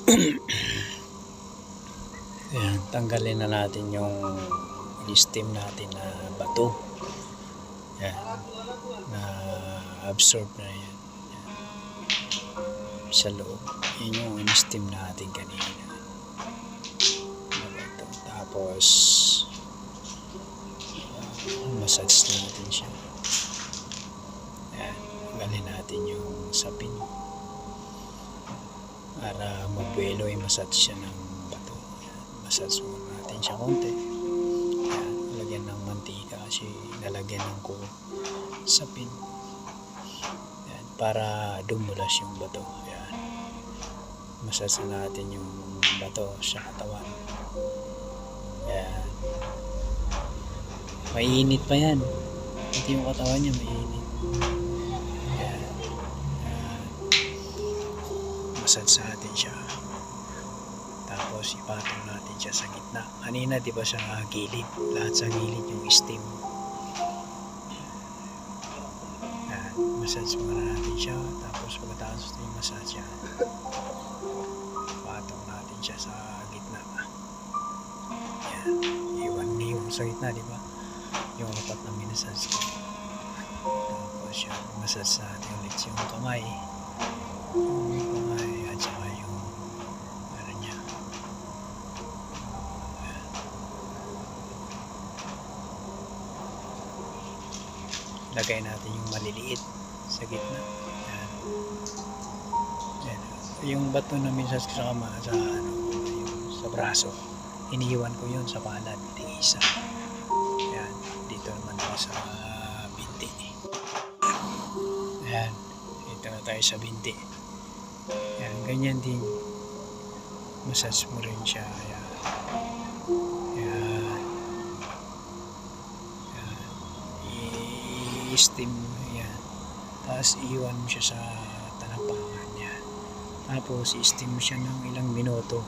Ayan, tanggalin na natin yung steam natin na bato. Ayan, na absorb na yan. Ayan, sa loob. Yan yung steam natin kanina na bato. Tapos massage natin siya. Ayan, tanggalin natin yung sapin para magbuelo, i-massage siya ng bato. Ayan, massage muna natin siya konti. Ayan, lagyan ng mantika kasi nalagyan ng sapin. Ayan, para dumulas yung bato. Ayan, massage natin yung bato sa katawan. Ayan, mainit pa yan, pati yung katawan niya mainit. Ayan, massage natin siya. Tapos ipatong natin siya sa gitna. Kanina di ba sa gilid, lahat sa gilid yung steam. Ayan, massage muna natin siya. Tapos pagkatapos yung massage yan, patong natin siya sa gitna. Ayan, iwan niyo sa gitna, di ba? Yung apat na minasage ko. Tapos yan, massage natin ulit yung kamay. Yung kamay at saka yung ano niya. Ayan. Lagay natin yung maliliit sa gitna. Ayan. Ayan. Yung bato na minsan sa kama, sa, yung, sa braso, iniiwan ko yun sa palad, di isa. Ayan, dito naman ako sa binti. Ayan, dito na tayo sa binti. Ayan, ganyan din. Massage mo rin siya. Ayan. Ayan. Ayan. I-steam. Ayan. Tapos iwan mo siya sa talampakan niya. Tapos i-steam mo siya ng ilang minuto.